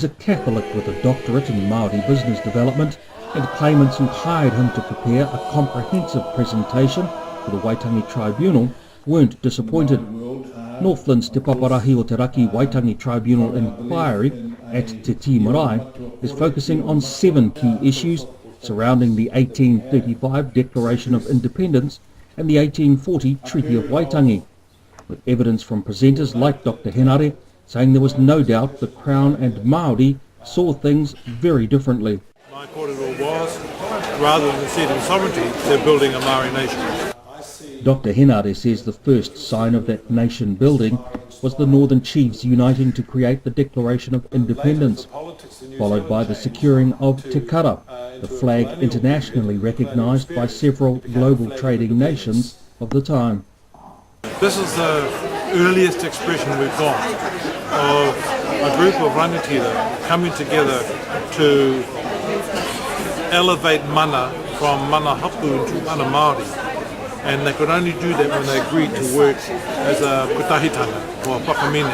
He's a Catholic with a doctorate in Māori business development, and claimants who hired him to prepare a comprehensive presentation for the Waitangi Tribunal weren't disappointed. Northland's Te Paparahi o Te Raki Waitangi Tribunal Inquiry at Te Marae is focusing on 7 key issues surrounding the 1835 Declaration of Independence and the 1840 Treaty of Waitangi, with evidence from presenters like Dr. Henare saying there was no doubt the Crown and Māori saw things very differently. My corridor was, rather than ceding sovereignty, they're building a Māori nation. Dr. Henare says the first sign of that nation building was the Northern Chiefs uniting to create the Declaration of Independence, followed by the securing of Te Kara, the flag internationally recognised by several global trading nations of the time. This is the earliest expression we've got of a group of rangatira coming together to elevate mana from mana hapu to mana Māori. And they could only do that when they agreed to work as a kutahitanga or a whakamene.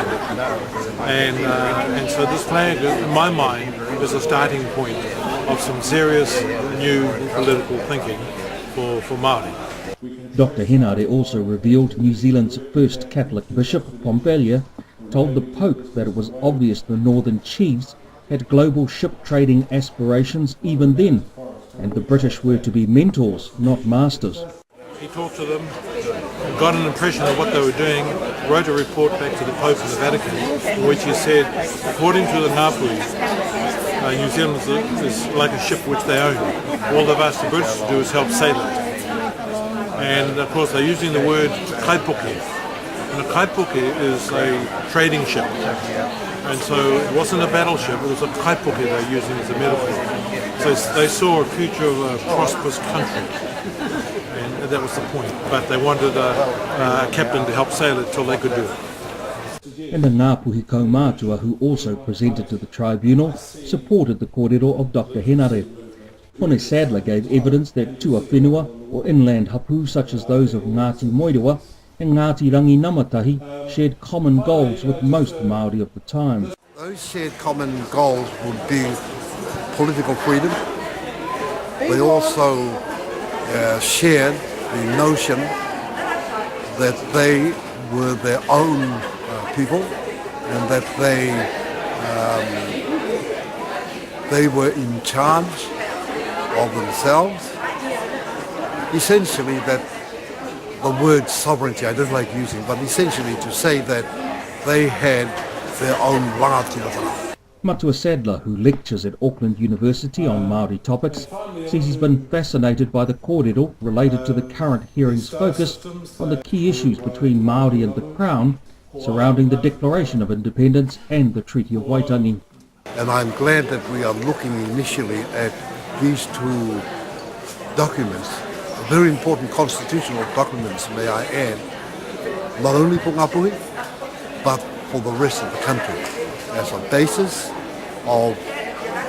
And so this flag, in my mind, is a starting point of some serious new political thinking for Māori. Dr. Henare also revealed New Zealand's first Catholic bishop, Pompelia, told the Pope that it was obvious the Northern Chiefs had global ship trading aspirations even then, and the British were to be mentors, not masters. He talked to them, got an impression of what they were doing, wrote a report back to the Pope in the Vatican, in which he said, according to the Ngapuhi, New Zealand is like a ship which they own. All they've asked the British to do is help sail it. And of course they're using the word kaipuke. And a kaipuke is a trading ship. And so it wasn't a battleship, it was a kaipuke they were using as a metaphor. So they saw a future of a prosperous country. And that was the point. But they wanted a captain to help sail it till they could do it. And the Ngapuhi kaumātua, who also presented to the tribunal, supported the kōrero of Dr. Henare. Hone Sadler gave evidence that tua whenua, or inland hapu such as those of Ngāti Moerewa and Ngāti Rangi Namatahi, shared common goals with most Māori of the time. Those shared common goals would be political freedom. They also shared the notion that they were their own people and that they were in charge of themselves. Essentially that the word sovereignty I don't like using, but essentially to say that they had their own rangatira. Matua Sadler, who lectures at Auckland University on Māori topics, says he's been fascinated by the kōrero related to the current hearings focused on the key issues between Māori and the Crown surrounding the Declaration of Independence and the Treaty of Waitangi. And I'm glad that we are looking initially at these 2 documents, very important constitutional documents, may I add, not only for Ngapuhi, but for the rest of the country, as a basis of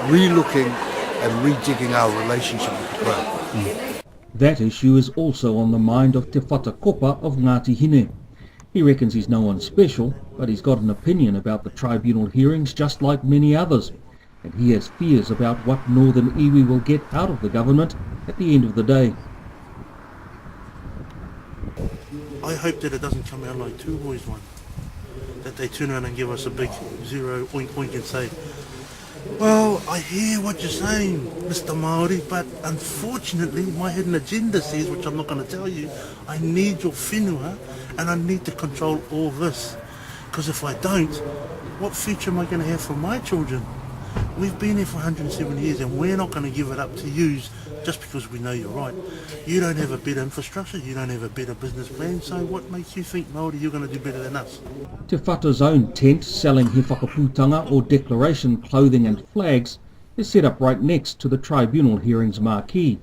re-looking and rejigging our relationship with the Crown. That issue is also on the mind of Te Whatakopa of Ngāti Hine. He reckons he's no one special, but he's got an opinion about the tribunal hearings just like many others, and he has fears about what Northern Iwi will get out of the government at the end of the day. I hope that it doesn't come out like Two Boys one, that they turn around and give us a big zero oink oink and say, well, I hear what you're saying, Mr. Māori, but unfortunately my hidden agenda says, which I'm not going to tell you, I need your whenua and I need to control all this. Because if I don't, what future am I going to have for my children? We've been here for 170 years and we're not going to give it up to you just because we know you're right. You don't have a better infrastructure, you don't have a better business plan, so what makes you think, Māori, you're going to do better than us? Te Whata's own tent selling he whakaputanga or declaration clothing and flags is set up right next to the tribunal hearings marquee.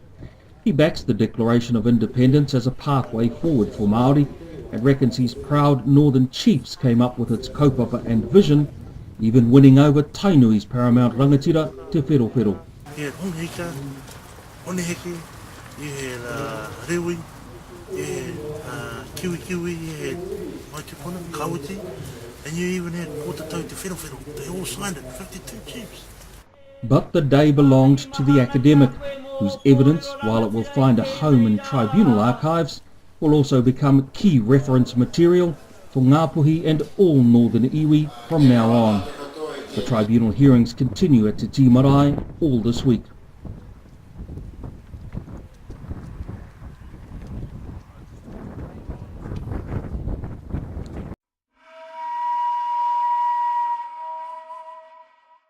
He backs the Declaration of Independence as a pathway forward for Māori and reckons his proud Northern Chiefs came up with its kaupapa and vision, even winning over Tainui's paramount rangatira, Te Wherowhero. You had Honheka, Honeheke, you had Rewi, you had Kiwi, you had Maitipuna, Kawiti, And you even had Kōtatau Te Whenowheno. They all signed it, 52 chiefs. But the day belonged to the academic, whose evidence, while it will find a home in tribunal archives, will also become key reference material for Ngapuhi and all northern iwi from now on. The tribunal hearings continue at Te Marae all this week.